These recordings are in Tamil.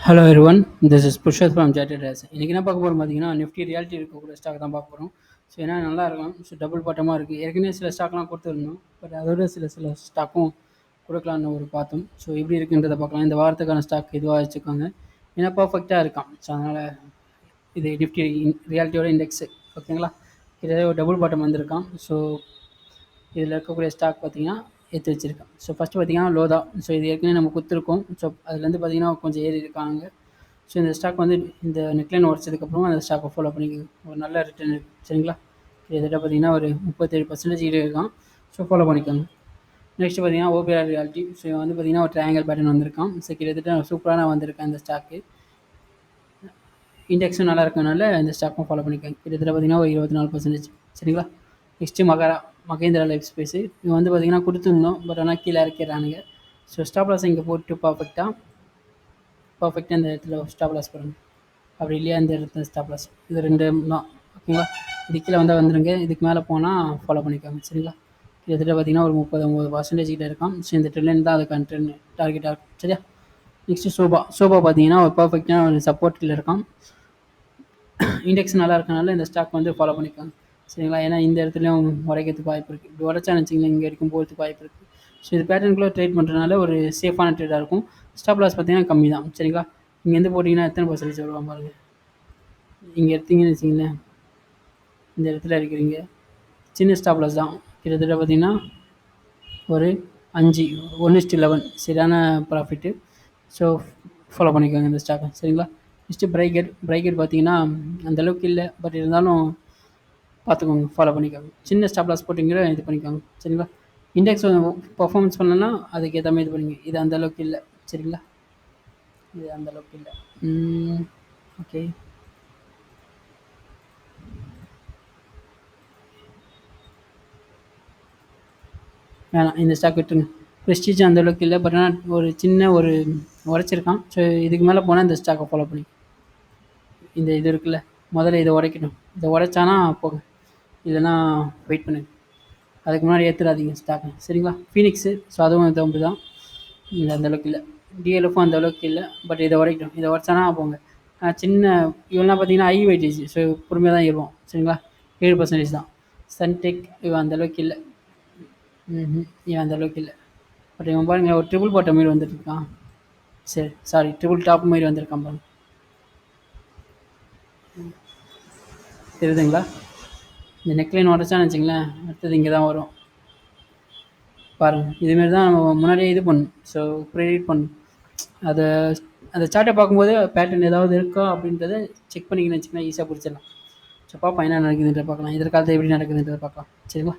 Hello everyone, this is Purushoth from Jotted Days. இன்றைக்கி என்ன பார்க்க போகிறோம் பார்த்தீங்கன்னா, நிஃப்டி ரியாலிட்டி இருக்கக்கூடிய ஸ்டாக் தான் பார்க்க போகிறோம். ஸோ ஏன்னா நல்லா இருக்கும். ஸோ டபுள் பாட்டமாக இருக்குது. ஏற்கனவே சில ஸ்டாக்லாம் கொடுத்துருந்தோம், பட் அதோட சில ஸ்டாக்கும் கொடுக்கலான்னு ஒரு பார்த்தோம். ஸோ எப்படி இருக்குன்றதை பார்க்கலாம். இந்த வாரத்துக்கான ஸ்டாக் இதுவாக வச்சுக்கோங்க. ஏன்னா பர்ஃபெக்டாக இருக்கான். ஸோ அதனால் இது நிஃப்டி ரியாலிட்டியோட இண்டெக்ஸு ஓகேங்களா. கிட்டத்தட்ட ஒரு டபுள் பாட்டம் வந்திருக்கான். ஸோ இதில் இருக்கக்கூடிய ஸ்டாக் பார்த்தீங்கன்னா எடுத்து வச்சுருக்கேன். ஸோ ஃபஸ்ட்டு பார்த்தீங்கன்னா லோதா. ஸோ இது ஏற்கனவே நம்ம கொடுத்துருக்கோம். ஸோ அதுலேருந்து பார்த்தீங்கன்னா கொஞ்சம் ஏறி இருக்காங்க. ஸோ இந்த ஸ்டாக் வந்து இந்த நெக்லைன் உடச்சதுக்கப்புறமா அந்த ஸ்டாக்கை ஃபாலோ பண்ணி ஒரு நல்ல ரிட்டர்ன் இருக்குது சரிங்களா. கிட்டத்தட்ட பார்த்தீங்கன்னா ஒரு 37% இருக்கான். ஸோ ஃபாலோ பண்ணிக்கோங்க. நெக்ஸ்ட்டு பார்த்தீங்கன்னா ஓபிஆர் ரியாலிட்டி. ஸோ வந்து பார்த்தீங்கன்னா ஒரு ட்ரையாங்கல் பேட்டர்ன் வந்திருக்கான். ஸோ கிட்டத்தட்ட சூப்பரான வந்திருக்கேன் இந்த ஸ்டாக்கு. இண்டெக்ஸும் நல்லா இருக்கனால இந்த ஸ்டாக்கும் ஃபாலோ பண்ணிக்கோங்க. கிட்டத்தட்ட பார்த்தீங்கன்னா ஒரு 24% சரிங்களா. Next Mahindra life space. இது வந்து பார்த்தீங்கன்னா கொடுத்துருந்தோம், பட் ஆனால் கீழே இறக்கிறானுங்க. ஸோ ஸ்டாப் லாஸ் இங்கே போட்டு பர்ஃபெக்டாக இந்த இடத்துல ஸ்டாப் லாஸ் போடுங்க. அப்படி இல்லையா இந்த இடத்துல ஸ்டாப் லாஸ். இது ரெண்டு தான் ஓகேங்களா. இது கீழே வந்தால் வந்துடுங்க. இதுக்கு மேலே போனால் ஃபாலோ பண்ணிக்கோங்க சரிங்களா. கிட்டத்தட்ட பார்த்தீங்கன்னா ஒரு 39% கிட்ட இருக்கான். ஸோ இந்த ட்ரெண்ட் தான் அதுக்கான ட்ரெண்ட் டார்கெட்டாக இருக்கும் சரியா. நெக்ஸ்ட்டு சோபா பார்த்தீங்கன்னா ஒரு பர்ஃபெக்டான ஒரு சப்போர்ட்டில் இருக்கான். இண்டெக்ஸ் நல்லா இருக்கனால இந்த ஸ்டாக் வந்து ஃபாலோ பண்ணிக்கோங்க சரிங்களா. ஏன்னா இந்த இடத்துலையும் உடைக்கிறதுக்கு வாய்ப்பு இருக்குது. இப்படி உடச்சான்னு வச்சிங்களேன், இங்கே வரைக்கும் போகிறதுக்கு வாய்ப்பு இருக்குது. ஸோ இது பேட்டர்னுக்குள்ளே ட்ரேட் பண்ணுறதுனால ஒரு சேஃபான ட்ரேடாக இருக்கும். ஸ்டாப் லாஸ் பார்த்தீங்கன்னா கம்மி தான் சரிங்களா. இங்கேருந்து போட்டிங்கன்னா எத்தனை பர்சன்டேஜ் வருவாங்க பாருங்க. இங்கே எடுத்தீங்கன்னு வச்சிங்களேன், இந்த இடத்துல இருக்கிறீங்க, சின்ன ஸ்டாப் லாஸ் தான். கிட்டத்தட்ட பார்த்தீங்கன்னா ஒரு 5:1 சரியான ப்ராஃபிட்டு. ஸோ ஃபாலோ பண்ணிக்கோங்க இந்த ஸ்டாக்கை சரிங்களா. நெக்ஸ்ட்டு பிரைகெட் பார்த்தீங்கன்னா அந்தளவுக்கு இல்லை, பட் இருந்தாலும் பார்த்துக்கோங்க, ஃபாலோ பண்ணிக்கோங்க. சின்ன ஸ்டாப் லாஸ் போட்டிங்கிற இது பண்ணிக்கோங்க சரிங்களா. இண்டெக்ஸ் பர்ஃபார்மன்ஸ் பண்ணலன்னா அதுக்கு ஏற்ற மாதிரி இது பண்ணிங்க. இது அந்தளவுக்கு இல்லை சரிங்களா. இது அந்தளவுக்கு இல்லை. ஓகே, வேணாம், இந்த ஸ்டாக் விட்டுருங்க. ப்ரெஸ்டீஜ் அந்தளவுக்கு இல்லை, பட் ஆனால் ஒரு சின்ன ஒரு உடைச்சிருக்கான். ஸோ இதுக்கு மேலே போனால் இந்த ஸ்டாக்கை ஃபாலோ பண்ணி இந்த இது இருக்குல்ல, முதல்ல இதை உடைக்கணும். இதை உடைச்சானா போங்க, இல்லைன்னா வெயிட் பண்ணுங்க. அதுக்கு முன்னாடி ஏற்றுறாதீங்க ஸ்டாக்கு சரிங்களா. ஃபீனிக்ஸு. ஸோ அதுவும் இது அப்படி தான், இது அந்தளவுக்கு இல்லை. டிஎல்எஃப்பும் அந்தளவுக்கு இல்லை, பட் இதை உடைக்கணும். இதை உடச்சானா போங்க. சின்ன இவெல்லாம் பார்த்தீங்கன்னா ஹை வெயிட்டேஜ். ஸோ பொறுமையாக தான் ஏறுவோம் சரிங்களா. 7% தான். சன்டெக் இவன் அந்தளவுக்கு இல்லை. இவன் அந்தளவுக்கு இல்லை, பட் இவன் பாருங்கள் ஒரு ட்ரிபிள் பாட்டம் மாரி வந்துட்டு இருக்கான். சரி, சாரி, ட்ரிபிள் டாப் மாரி வந்திருக்கான் பாருங்க. தெரியுதுங்களா. இந்த நெக்லைன் உடச்சான்னு வச்சிங்களேன், அடுத்தது இங்கே தான் வரும் பாருங்கள். இதுமாரி தான் நம்ம முன்னாடியே இது பண்ணணும். ஸோ ப்ரெடிக்ட் பண்ணணும். அதை அந்த சார்ட்டை பார்க்கும்போது பேட்டர்ன் ஏதாவது இருக்கா அப்படின்றத செக் பண்ணிங்கன்னு வச்சிங்கன்னா ஈஸியாக பிடிச்சிடலாம். ஸோ பார்ப்போம் என்ன நடக்குதுன்ற பார்க்கலாம். எதிர்காலத்தில் எப்படி நடக்குதுன்றதை பார்க்கலாம் சரிங்களா.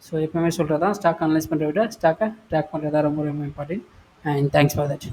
ஸோ எப்போவுமே சொல்கிறது தான், ஸ்டாக் அனலைஸ் பண்ணுறத விட ஸ்டாக்கை ட்ராக் பண்ணுறது தான் ரொம்ப ரொம்ப important. And thanks for that.